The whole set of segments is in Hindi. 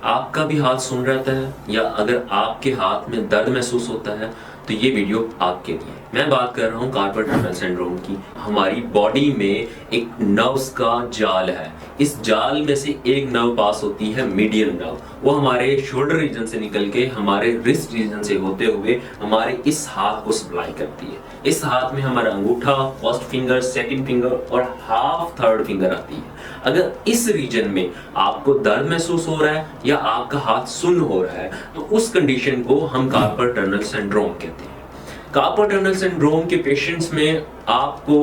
आपका भी हाथ सुन रहता है या अगर आपके हाथ में दर्द महसूस होता है तो ये वीडियो आपके लिए। मैं बात कर रहा हूँ कार्पल टनल सिंड्रोम की। हमारी बॉडी में एक नर्व्स का जाल है। इस जाल में से एक नर्व पास होती है मीडियन नर्व। वो हमारे शोल्डर रीजन से निकल के हमारे रिस्ट रीजन से होते हुए हमारे इस हाथ को सप्लाई करती है। इस हाथ में हमारा अंगूठा, फर्स्ट फिंगर, सेकंड फिंगर और हाफ थर्ड फिंगर आती है। अगर इस रीजन में आपको दर्द महसूस हो रहा है या आपका हाथ सुन्न हो रहा है तो उस कंडीशन को हम कार्पल टनल सिंड्रोम कहते हैं। कार्पल टनल सिंड्रोम के पेशेंट्स में आपको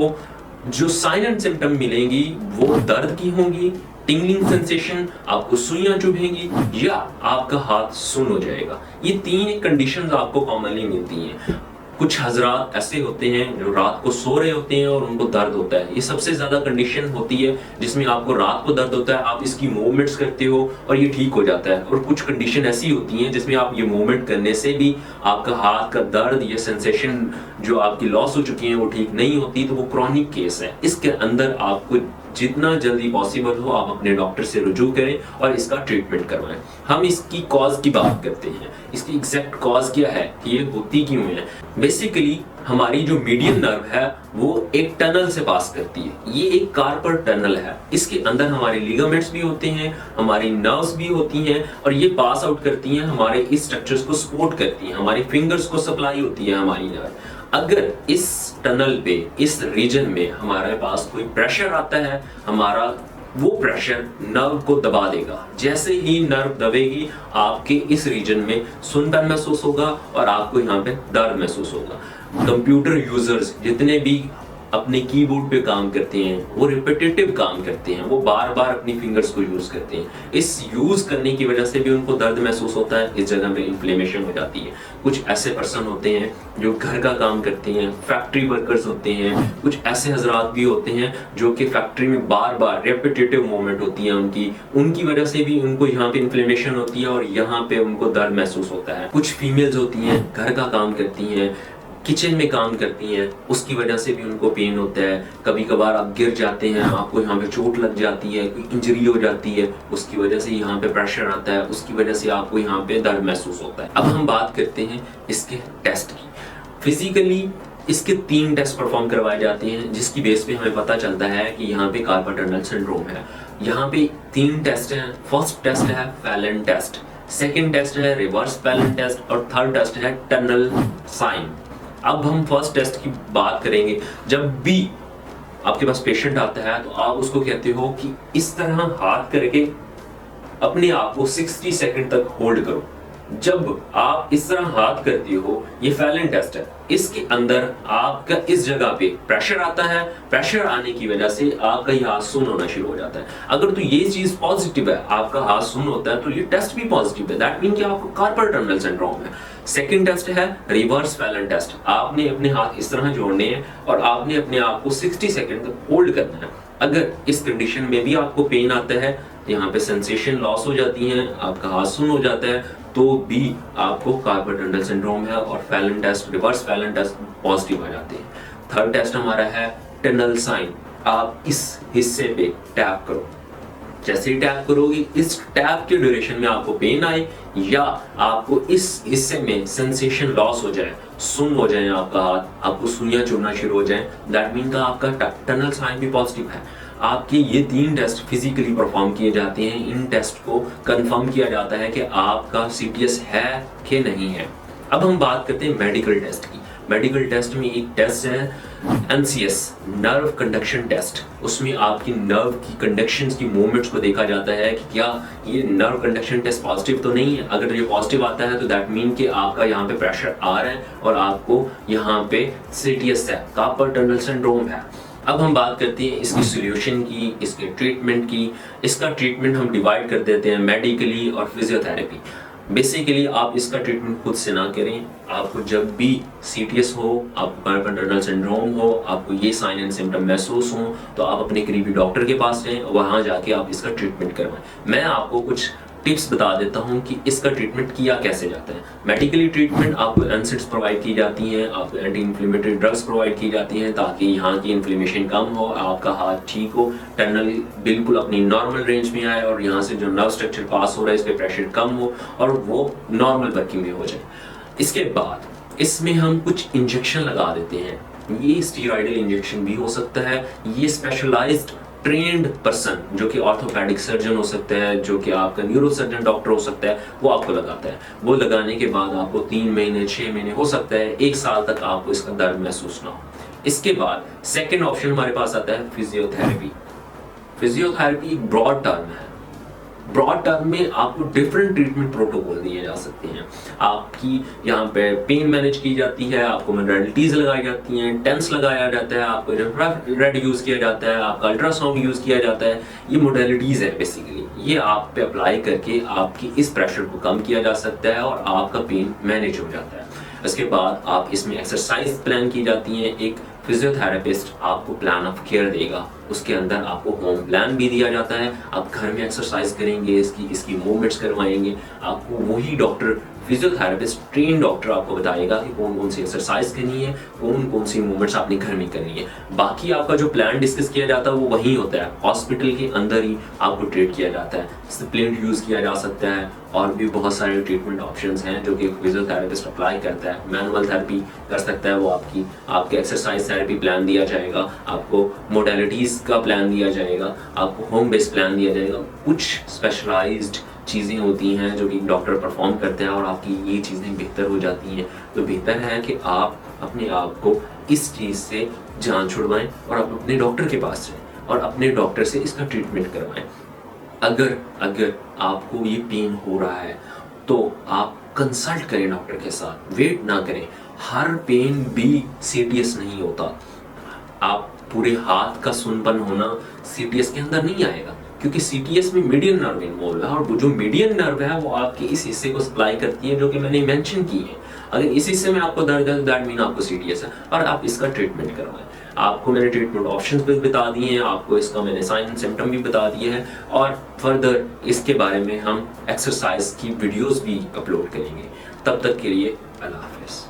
जो साइन एंड सिम्टम मिलेंगी वो दर्द की होंगी, टिंगलिंग सेंसेशन, आपको सुइयां चुभेंगी या आपका हाथ सुन्न हो जाएगा। ये तीन कंडीशंस आपको कॉमनली मिलती हैं। कुछ हजरात ऐसे होते हैं जो रात को सो रहे होते हैं और उनको दर्द होता है। ये सबसे ज्यादा कंडीशन होती है जिसमें आपको रात को दर्द होता है, आप इसकी मूवमेंट्स करते हो और ये ठीक हो जाता है। और कुछ कंडीशन ऐसी होती हैं जिसमें आप ये मूवमेंट करने से भी आपका हाथ का दर्द या सेंसेशन जो आपकी लॉस हो चुकी है वो ठीक नहीं होती, तो वो क्रॉनिक केस है। इसके अंदर आपको जितना जल्दी पॉसिबल हो आप अपने डॉक्टर से रुजू करें और इसका ट्रीटमेंट करवाएं। हम इसकी कॉज की बात करते हैं। इसकी एग्जैक्ट कॉज क्या है कि ये होती क्यों है। बेसिकली हमारी जो मीडियन नर्व है वो एक टनल से पास करती है। ये एक कार्पल टनल है। इसके अंदर हमारे लिगामेंट्स भी होते हैं, हमारी नर्व्स भी होती हैं और ये पास आउट करती हैं, हमारे इस स्ट्रक्चर्स को सपोर्ट करती हैं, हमारी फिंगर्स को सप्लाई होती है हमारी नर्व। अगर इस टनल पे, इस रीजन में हमारे पास कोई प्रेशर आता है, हमारा वो प्रेशर नर्व को दबा देगा। जैसे ही नर्व दबेगी आपके इस रीजन में सुनपन महसूस होगा और आपको यहाँ पे दर्द महसूस होगा। कंप्यूटर यूजर्स जितने भी अपने कीबोर्ड पे काम करते हैं वो रिपीटेटिव काम करते हैं, वो बार बार अपनी फिंगर्स को यूज करते हैं। इस यूज करने की वजह से भी उनको दर्द महसूस होता है, इस जगह में इन्फ्लेमेशन हो जाती है। कुछ ऐसे पर्सन होते हैं जो घर का काम करते हैं, फैक्ट्री वर्कर्स होते हैं, कुछ ऐसे हजरात भी होते हैं जो कि फैक्ट्री में बार बार रेपिटेटिव मूवमेंट होती है उनकी वजह से भी उनको यहाँ पे इन्फ्लेमेशन होती है और यहाँ पे उनको दर्द महसूस होता है। कुछ फीमेल्स होती हैं घर का काम करती हैं, किचन में काम करती हैं, उसकी वजह से भी उनको पेन होता है। कभी कभार आप गिर जाते हैं, आपको यहाँ पे चोट लग जाती है, कोई इंजरी हो जाती है, उसकी वजह से यहाँ पे प्रेशर आता है, उसकी वजह से आपको यहाँ पे दर्द महसूस होता है। अब हम बात करते हैं इसके टेस्ट की। फिजिकली इसके 3 टेस्ट परफॉर्म करवाए जाते हैं जिसकी बेस पे हमें पता चलता है कि यहाँ पे कार्पल टनल सिंड्रोम है। यहाँ पे 3 टेस्ट हैं। फर्स्ट टेस्ट है फैलन टेस्ट, सेकेंड टेस्ट है रिवर्स फैलन टेस्ट और थर्ड टेस्ट है टनल साइन। अब हम फर्स्ट टेस्ट की बात करेंगे। जब भी आपके पास पेशेंट आता है तो आप उसको कहते हो कि इस तरह हाथ करके अपने आप को 60 सेकंड तक होल्ड करो। जब आप इस तरह हाथ करते हो, ये फैलन टेस्ट है, इसके अंदर आपका इस जगह पे प्रेशर आता है। प्रेशर आने की वजह से आपका ये हाथ सुन्न होना शुरू हो जाता है। अगर तो ये चीज पॉजिटिव है, आपका हाथ सुन्न होता है, तो ये टेस्ट भी पॉजिटिव है। दैट मीन कि आपको कार्पल टनल सिंड्रोम है। सेकंड टेस्ट है रिवर्स फैलन टेस्ट। आपने अपने हाथ इस तरह जोड़ने हैं और आपने अपने आप को 60 सेकंड तक होल्ड करना है। अगर इस कंडीशन में भी आपको पेन आता है, यहाँ पे सेंसेशन लॉस हो जाती है, आपका हाथ सुन्न हो जाता है, तो भी आपको कार्पल टनल सिंड्रोम है और Phalen test, reverse Phalen test positive आ जाते हैं। थर्ड टेस्ट हमारा है टनल साइन। आप इस हिस्से पे टैप करो। जैसे ही टैप करोगे, इस टैप के ड्यूरेशन में आपको पेन आए या आपको इस हिस्से में सेंसेशन लॉस हो जाए, सुन्न हो जाए आपका हाथ, आपको सुइयां चुभना शुरू हो जाए, दैट मीन का आपका टनल साइन भी पॉजिटिव है। आपके ये 3 टेस्ट फिजिकली परफॉर्म किए जाते हैं। इन टेस्ट को कंफर्म किया जाता है कि आपका सीटीएस है कि नहीं है। अब हम बात करते हैं मेडिकल टेस्ट की। मेडिकल टेस्ट में एक टेस्ट है NCS, नर्व कंडक्शन टेस्ट। उसमें आपकी नर्व की कंडक्शंस की मूवमेंट्स को देखा जाता है कि क्या ये नर्व कंडक्शन टेस्ट पॉजिटिव तो नहीं है। अगर ये पॉजिटिव आता है तो दैट मीन कि आपका यहाँ पे प्रेशर आ रहा है और आपको यहाँ पे सीटीएस है, कार्पल टनल सिंड्रोम है। अब हम बात करते हैं इसकी सॉल्यूशन की, इसके ट्रीटमेंट की। इसका ट्रीटमेंट हम डिवाइड कर देते हैं मेडिकली और फिजियोथेरेपी। बेसिकली आप इसका ट्रीटमेंट खुद से ना करें। आपको जब भी सीटीएस हो, आपको कार्पल टनल सिंड्रोम हो, आपको ये साइन एंड सिम्टम महसूस हो, तो आप अपने करीबी डॉक्टर के पास रहें, वहाँ जाके आप इसका ट्रीटमेंट करवाएं। मैं आपको कुछ टिप्स बता देता हूं कि इसका ट्रीटमेंट किया कैसे जाता है। मेडिकली ट्रीटमेंट आपको एनसिड्स प्रोवाइड की जाती हैं, आपको एंटी इन्फ्लेमेटरी ड्रग्स प्रोवाइड की जाती हैं ताकि यहाँ की इन्फ्लेमेशन कम हो, आपका हाथ ठीक हो, टनल बिल्कुल अपनी नॉर्मल रेंज में आए और यहाँ से जो नर्व स्ट्रक्चर पास हो रहा है इस पर प्रेशर कम हो और वो नॉर्मल वर्किंग में हो जाए। इसके बाद इसमें हम कुछ इंजेक्शन लगा देते हैं। ये स्टीरॉयडल इंजेक्शन भी हो सकता है, ये स्पेशलाइज्ड ट्रेंड पर्सन जो कि ऑर्थोपेडिक सर्जन हो सकता है, जो कि आपका न्यूरोसर्जन डॉक्टर हो सकता है, वो आपको लगाता है। वो लगाने के बाद आपको 3 महीने 6 महीने हो सकता है 1 साल तक आपको इसका दर्द महसूस ना हो। इसके बाद सेकेंड ऑप्शन हमारे पास आता है फिजियोथेरेपी। फिजियोथेरेपी एक ब्रॉड टर्म है। ब्रॉड टर्म में आपको डिफरेंट ट्रीटमेंट प्रोटोकॉल दिए जा सकते हैं। आपकी यहाँ पे पेन मैनेज की जाती है, आपको मोडालिटीज लगाई जाती हैं, टेंस लगाया जाता है, आपको इंफ्रारेड यूज किया जाता है, आपका अल्ट्रासाउंड यूज किया जाता है। ये मोडालिटीज है बेसिकली, ये आप पे अप्लाई करके आपकी इस प्रेशर को कम किया जा सकता है और आपका पेन मैनेज हो जाता है। इसके बाद आप इसमें एक्सरसाइज प्लान की जाती हैं। एक फिजियोथेरेपिस्ट आपको प्लान ऑफ केयर देगा, उसके अंदर आपको होम प्लान भी दिया जाता है। आप घर में एक्सरसाइज करेंगे, इसकी मूवमेंट्स करवाएंगे। आपको वही डॉक्टर फिजियोथेरेपिस्ट ट्रेन डॉक्टर आपको बताएगा कि कौन कौन सी एक्सरसाइज करनी है, कौन कौन सी मूवमेंट्स आपने घर में करनी है। बाकी आपका जो प्लान डिस्कस किया जाता है वो वही होता है, हॉस्पिटल के अंदर ही आपको ट्रीट किया जाता है। स्प्लिंट यूज किया जा सकता है और भी बहुत सारे ट्रीटमेंट ऑप्शंस हैं जो कि फिजियोथेरेपिस्ट अप्लाई करता है। मैनुअल थेरेपी कर सकता है वो, आपके एक्सरसाइज थेरेपी प्लान दिया जाएगा, आपको मोडालिटीज का प्लान दिया जाएगा, आपको होम बेस्ड प्लान दिया जाएगा। कुछ स्पेशलाइज्ड चीज़ें होती हैं जो कि डॉक्टर परफॉर्म करते हैं और आपकी ये चीज़ें बेहतर हो जाती हैं। तो बेहतर है कि आप अपने आप को इस चीज़ से जान छुड़वाएं और आप अपने डॉक्टर के पास जाएं और अपने डॉक्टर से इसका ट्रीटमेंट करवाएं। अगर आपको ये पेन हो रहा है तो आप कंसल्ट करें डॉक्टर के साथ, वेट ना करें। हर पेन भी सीटीएस नहीं होता। आप पूरे हाथ का सुनपन होना सीटीएस के अंदर नहीं आएगा, क्योंकि सीटीएस में मीडियन नर्व इन्वॉल्व है और वो जो मीडियन नर्व है वो आपके इस हिस्से को सप्लाई करती है जो कि मैंने मेंशन की है। अगर इस हिस्से में आपको दर्द है तो दैट मीन आपको सीटीएस है और आप इसका ट्रीटमेंट करवाएं। आपको मैंने ट्रीटमेंट ऑप्शंस भी बता दिए हैं, आपको इसका मैंने साइन एंड सिम्टम भी बता दिए हैं और फर्दर इसके बारे में हम एक्सरसाइज की वीडियोस भी अपलोड करेंगे। तब तक के लिए अल्लाह हाफिज़।